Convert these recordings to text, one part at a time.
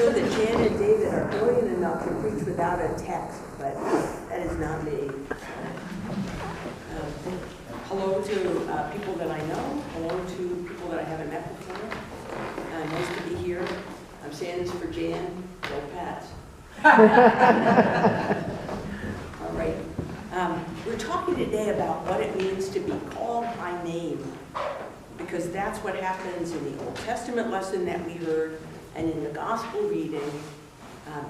sure that Jan and David are brilliant enough to preach without a text, but that is not me. Hello to people that I know. Hello to people that I haven't met before. Nice to be here. I'm saying this for Jan. Go Pats. All right. We're talking today about what it means to be called by name, because that's what happens in the Old Testament lesson that we heard, and in the gospel reading,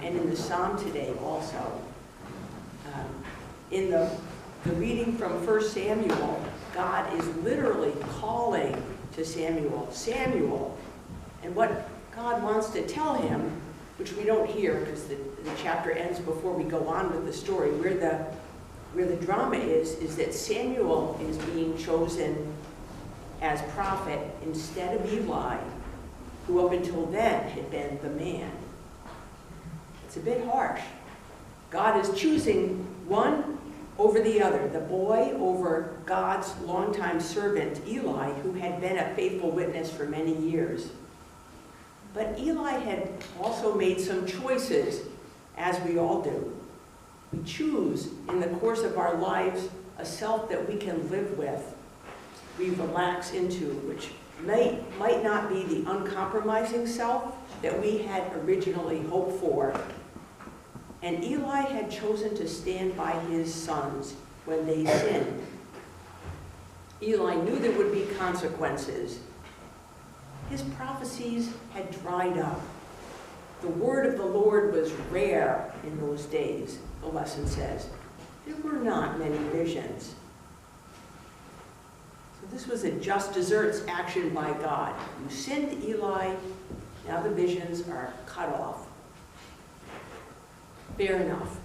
and in the psalm today also. In the reading from 1 Samuel, God is literally calling to Samuel, Samuel, and what God wants to tell him, which we don't hear because the chapter ends before we go on with the story, where the drama is that Samuel is being chosen as prophet instead of Eli, who up until then had been the man. It's a bit harsh. God is choosing one over the other, the boy over God's longtime servant Eli, who had been a faithful witness for many years. But Eli had also made some choices, as we all do. We choose in the course of our lives a self that we can live with, we relax into, which might not be the uncompromising self that we had originally hoped for. And Eli had chosen to stand by his sons when they sinned. Eli knew there would be consequences. His prophecies had dried up. The word of the Lord was rare in those days, the lesson says. There were not many visions. So this was a just deserts action by God. You sinned, Eli, now the visions are cut off. Fair enough.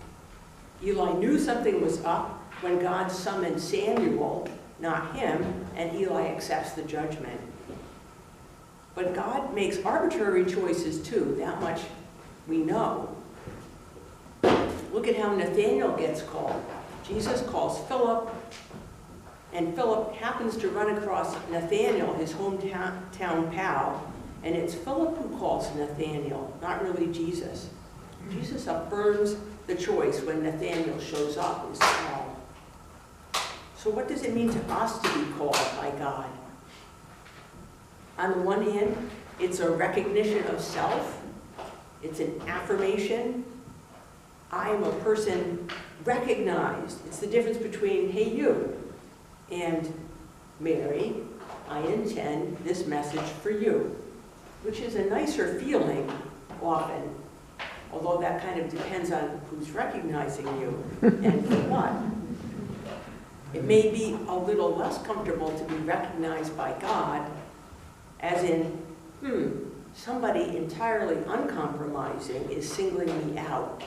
Eli knew something was up when God summoned Samuel, not him, and Eli accepts the judgment. But God makes arbitrary choices too, that much we know. Look at how Nathanael gets called. Jesus calls Philip, and Philip happens to run across Nathanael, his hometown pal, and it's Philip who calls Nathanael, not really Jesus. Jesus affirms the choice when Nathanael shows up as called. So what does it mean to us to be called by God? On the one hand, it's a recognition of self. It's an affirmation. I am a person recognized. It's the difference between, hey, you, and Mary, I intend this message for you, which is a nicer feeling often, although that kind of depends on who's recognizing you and for what. It may be a little less comfortable to be recognized by God, as in, somebody entirely uncompromising is singling me out.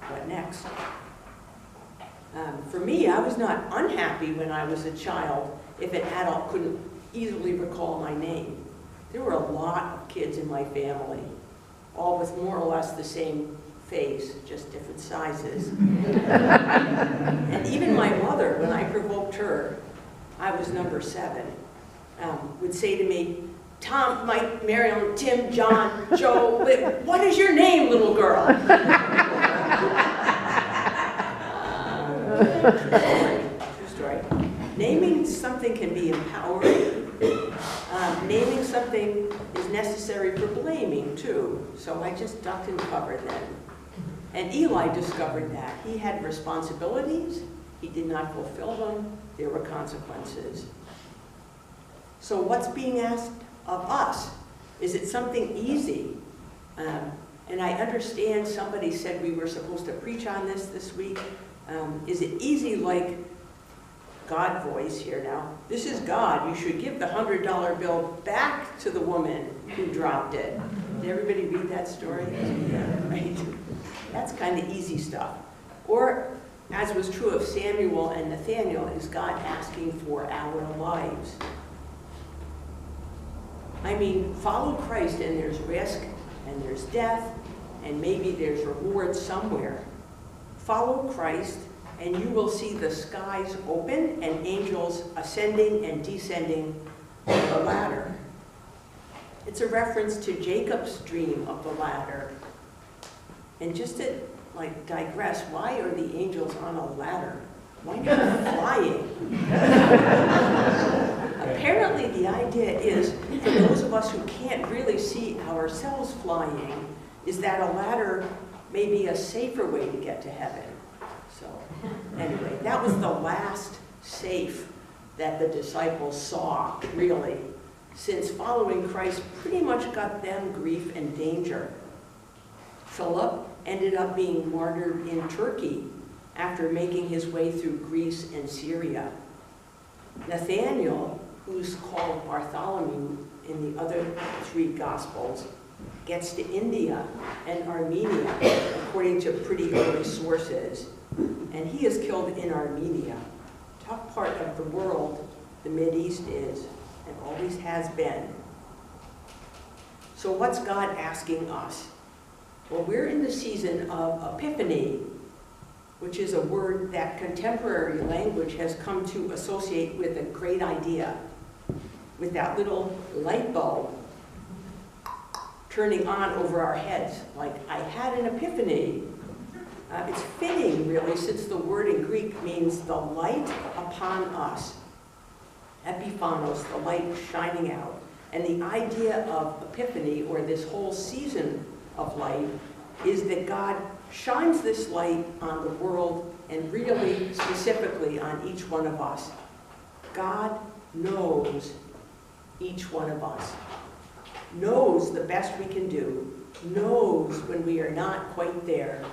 What next? For me, I was not unhappy when I was a child if an adult couldn't easily recall my name. There were a lot of kids in my family, all with more or less the same face, just different sizes. And even my mother, when I provoked her, I was number 7, would say to me, Tom, Mike, Marion, Tim, John, Joe, what is your name, little girl? True story. Naming something can be empowering. Naming something is necessary for blaming, too. So I just ducked and covered then. And Eli discovered that. He had responsibilities. He did not fulfill them. There were consequences. So what's being asked of us? Is it something easy? And I understand somebody said we were supposed to preach on this week. Is it easy like God voice here now? This is God. You should give the $100 bill back to the woman who dropped it. Did everybody read that story? Yeah, right. That's kind of easy stuff. Or, as was true of Samuel and Nathanael, is God asking for our lives? I mean, follow Christ and there's risk, and there's death, and maybe there's reward somewhere. Follow Christ, and you will see the skies open and angels ascending and descending the ladder. It's a reference to Jacob's dream of the ladder. And just to digress, why are the angels on a ladder? Why not flying? Apparently the idea is, for those of us who can't really see ourselves flying, is that a ladder may be a safer way to get to heaven. So anyway, that was the last safe that the disciples saw, really, since following Christ pretty much got them grief and danger. Philip ended up being martyred in Turkey after making his way through Greece and Syria. Nathaniel, who's called Bartholomew in the other 3 Gospels, gets to India and Armenia, according to pretty early sources, and he is killed in Armenia. Tough part of the world the Mideast is, and always has been. So what's God asking us? Well, we're in the season of Epiphany, which is a word that contemporary language has come to associate with a great idea, with that little light bulb turning on over our heads, like, I had an epiphany. It's fitting, really, since the word in Greek means the light upon us. Epiphanos, the light shining out. And the idea of Epiphany, or this whole season of light, is that God shines this light on the world, and really specifically on each one of us. God knows each one of us, knows the best we can do, knows when we are not quite there.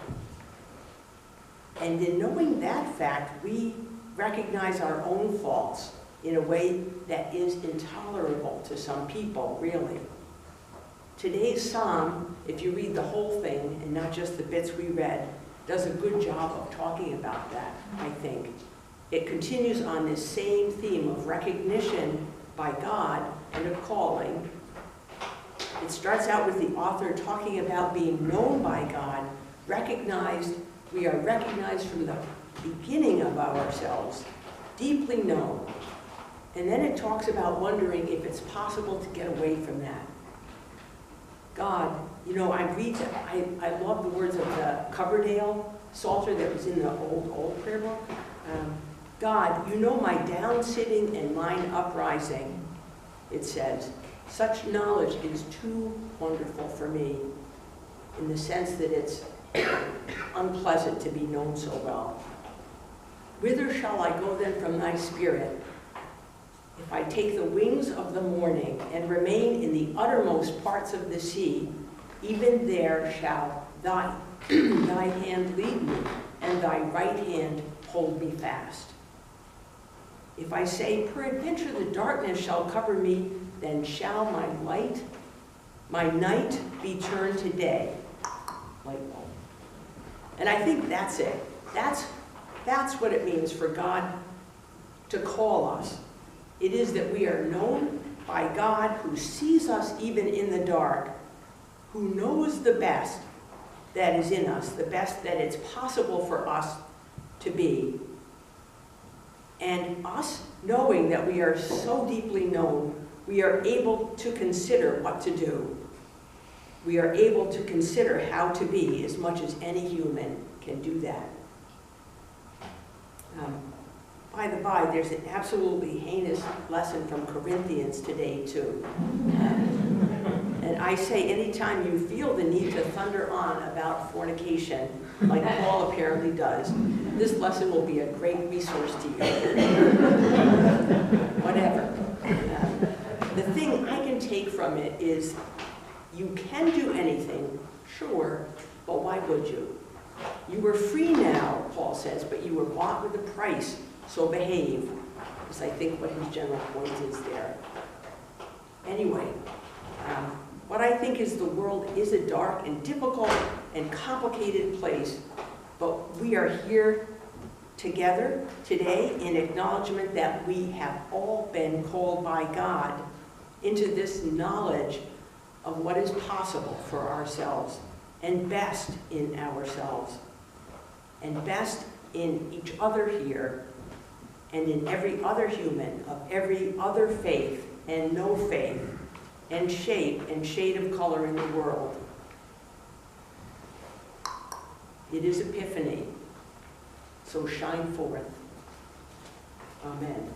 And in knowing that fact, we recognize our own faults in a way that is intolerable to some people, really. Today's psalm, if you read the whole thing and not just the bits we read, does a good job of talking about that, I think. It continues on this same theme of recognition by God and of calling. It starts out with the author talking about being known by God, recognized. We are recognized from the beginning of ourselves, deeply known. And then it talks about wondering if it's possible to get away from that. God, you know, I love the words of the Coverdale Psalter that was in the old prayer book. God, you know my down sitting and mine uprising, it says. Such knowledge is too wonderful for me, in the sense that it's unpleasant to be known so well. Whither shall I go then from thy spirit? If I take the wings of the morning and remain in the uttermost parts of the sea, even there shall thy hand lead me, and thy right hand hold me fast. If I say, peradventure the darkness shall cover me, then shall my night be turned to day. Light bulb. And I think that's it. That's what it means for God to call us. It is that we are known by God, who sees us even in the dark, who knows the best that is in us, the best that it's possible for us to be. And us knowing that we are so deeply known, we are able to consider what to do. We are able to consider how to be as much as any human can do that. By the by, there's an absolutely heinous lesson from Corinthians today, too. And I say anytime you feel the need to thunder on about fornication, like Paul apparently does, this lesson will be a great resource to you. Whatever. The thing I can take from it is you can do anything, sure, but why would you? You were free now, Paul says, but you were bought with a price. So behave, is I think what his general point is there. Anyway, what I think is the world is a dark and difficult and complicated place, but we are here together today in acknowledgement that we have all been called by God into this knowledge of what is possible for ourselves, and best in ourselves, and best in each other here, and in every other human of every other faith and no faith, and shape and shade of color in the world. It is Epiphany, so shine forth. Amen.